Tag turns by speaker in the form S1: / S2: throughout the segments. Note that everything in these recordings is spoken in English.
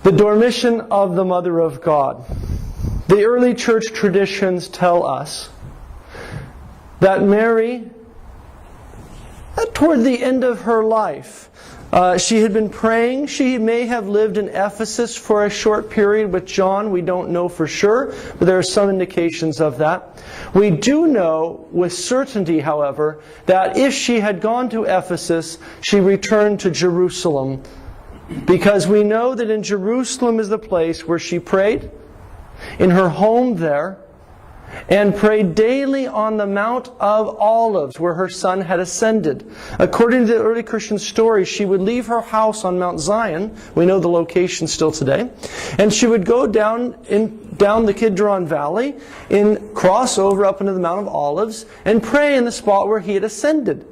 S1: The Dormition of the Mother of God. The early church traditions tell us that Mary, toward the end of her life, she had been praying. She may have lived in Ephesus for a short period with John. We don't know for sure, but there are some indications of that. We do know with certainty, however, that if she had gone to Ephesus, she returned to Jerusalem, because we know that in Jerusalem is the place where she prayed, in her home there, and prayed daily on the Mount of Olives, where her Son had ascended. According to the early Christian stories, she would leave her house on Mount Zion. We know the location still today. And she would go down the Kidron Valley, cross over up into the Mount of Olives, and pray in the spot where He had ascended,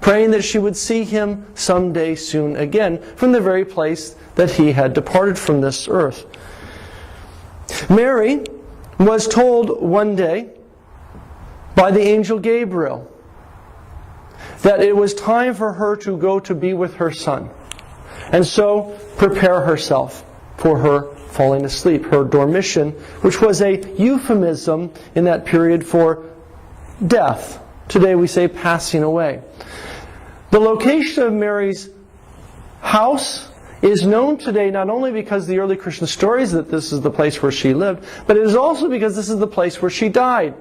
S1: praying that she would see Him someday soon again from the very place that He had departed from this earth. Mary was told one day by the angel Gabriel that it was time for her to go to be with her Son, and so prepare herself for her falling asleep, her dormition, which was a euphemism in that period for death. Today we say passing away. The location of Mary's house is known today not only because the early Christian stories that this is the place where she lived, but it is also because this is the place where she died.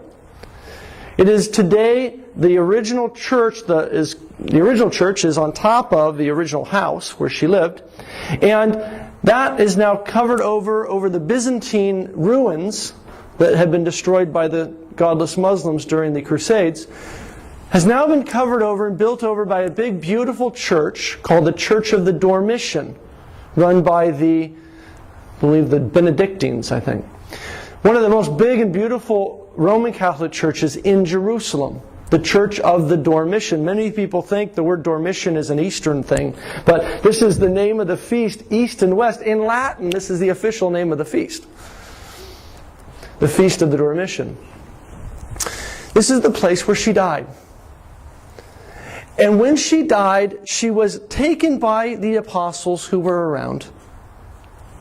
S1: It is today the original church. The original church is on top of the original house where she lived, and that is now covered over the Byzantine ruins that had been destroyed by the godless Muslims during the Crusades. Has now been covered over and built over by a big, beautiful church called the Church of the Dormition, run by the Benedictines, I think. One of the most big and beautiful Roman Catholic churches in Jerusalem, the Church of the Dormition. Many people think the word Dormition is an Eastern thing, but this is the name of the feast, East and West. In Latin, this is the official name of the feast. The Feast of the Dormition. This is the place where she died. And when she died, she was taken by the apostles who were around.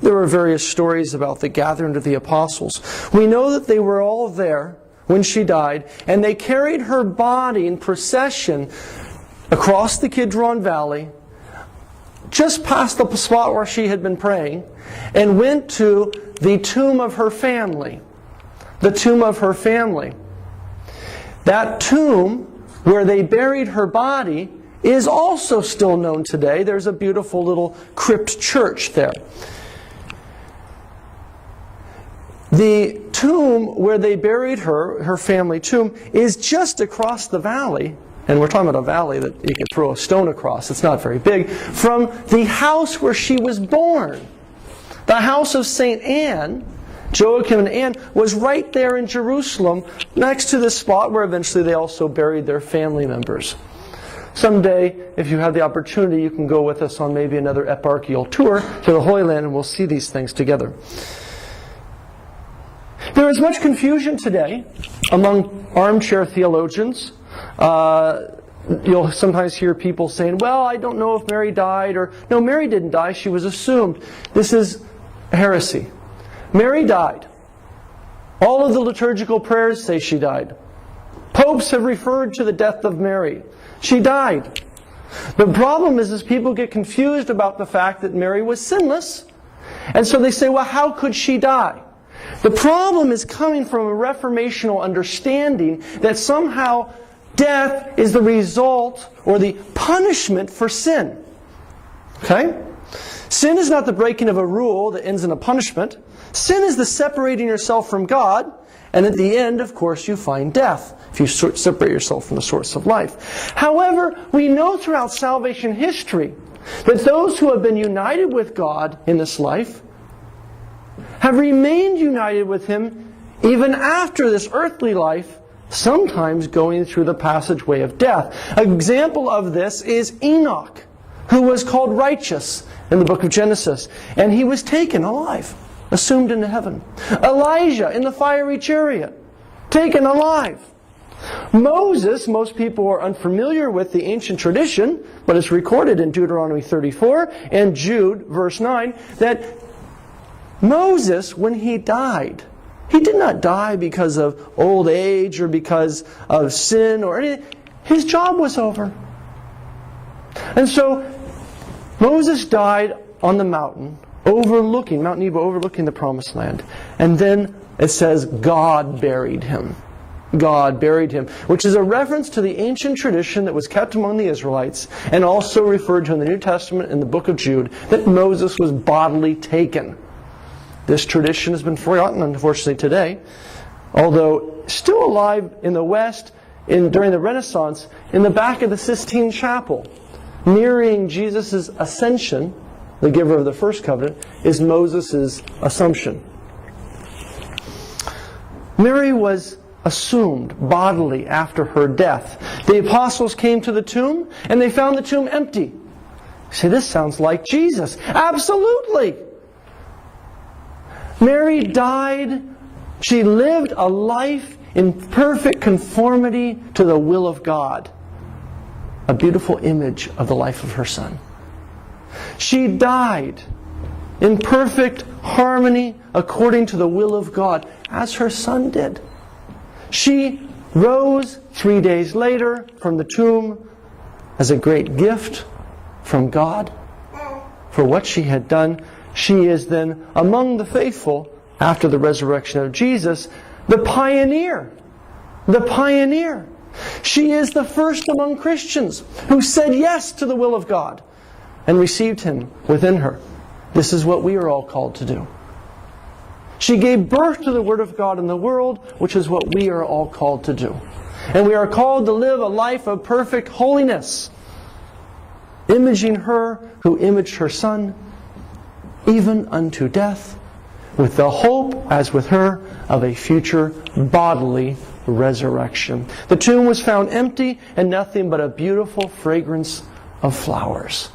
S1: There were various stories about the gathering of the apostles. We know that they were all there when she died, and they carried her body in procession across the Kidron Valley, just past the spot where she had been praying, and went to the tomb of her family. The tomb of her family. That tomb where they buried her body is also still known today. There's a beautiful little crypt church there. The tomb where they buried her family tomb, is just across the valley, and we're talking about a valley that you can throw a stone across, it's not very big, from the house where she was born. The house of St. Anne, Joachim and Anne, was right there in Jerusalem, next to the spot where eventually they also buried their family members. Someday, if you have the opportunity, you can go with us on maybe another eparchial tour to the Holy Land, and we'll see these things together. There is much confusion today among armchair theologians. You'll sometimes hear people saying, well, I don't know if Mary died, or no, Mary didn't die, she was assumed. This is heresy. Mary died. All of the liturgical prayers say she died. Popes have referred to the death of Mary. She died. The problem is people get confused about the fact that Mary was sinless, and so they say, well, how could she die? The problem is coming from a reformational understanding that somehow death is the result or the punishment for sin. Okay? Sin is not the breaking of a rule that ends in a punishment. Sin is the separating yourself from God, and at the end, of course, you find death if you separate yourself from the source of life. However, we know throughout salvation history that those who have been united with God in this life have remained united with Him even after this earthly life, sometimes going through the passageway of death. An example of this is Enoch, who was called righteous in the book of Genesis, and he was taken alive, assumed into heaven. Elijah in the fiery chariot, taken alive. Moses, most people are unfamiliar with the ancient tradition, but it's recorded in Deuteronomy 34 and Jude, verse 9, that Moses, when he died, he did not die because of old age or because of sin or anything. His job was over. And so Moses died on the mountain, overlooking, Mount Nebo, overlooking the Promised Land. And then it says God buried him. God buried him, which is a reference to the ancient tradition that was kept among the Israelites and also referred to in the New Testament in the book of Jude, that Moses was bodily taken. This tradition has been forgotten, unfortunately, today, although still alive in the West during the Renaissance, in the back of the Sistine Chapel, mirroring Jesus' ascension, the giver of the first covenant, is Moses' assumption. Mary was assumed bodily after her death. The apostles came to the tomb and they found the tomb empty. You say, this sounds like Jesus. Absolutely! Mary died. She lived a life in perfect conformity to the will of God. A beautiful image of the life of her Son. She died in perfect harmony according to the will of God, as her Son did. She rose 3 days later from the tomb as a great gift from God for what she had done. She is then among the faithful, after the resurrection of Jesus, the pioneer. The pioneer. She is the first among Christians who said yes to the will of God and received Him within her. This is what we are all called to do. She gave birth to the Word of God in the world, which is what we are all called to do. And we are called to live a life of perfect holiness, imaging her who imaged her Son, even unto death, with the hope, as with her, of a future bodily resurrection. The tomb was found empty and nothing but a beautiful fragrance of flowers.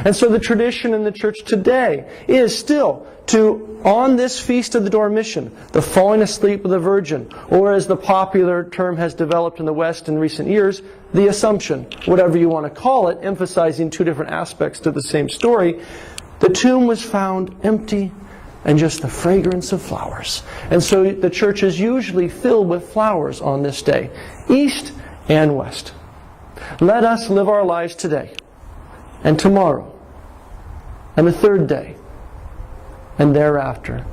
S1: And so the tradition in the church today is still to, on this feast of the Dormition, the falling asleep of the Virgin, or as the popular term has developed in the West in recent years, the Assumption, whatever you want to call it, emphasizing two different aspects to the same story. The tomb was found empty and just the fragrance of flowers. And so the church is usually filled with flowers on this day, east and west. Let us live our lives today and tomorrow and the third day and thereafter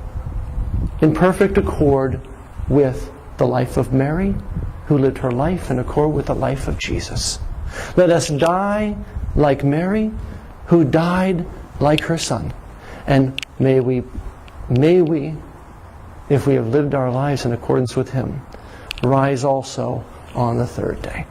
S1: in perfect accord with the life of Mary, who lived her life in accord with the life of Jesus. Let us die like Mary, who died like her Son. And may we, if we have lived our lives in accordance with Him, rise also on the third day.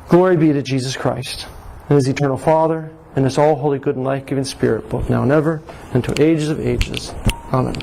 S1: Glory be to Jesus Christ, and His eternal Father, and His all-holy, good, and life-giving Spirit, both now and ever, and to ages of ages. Amen.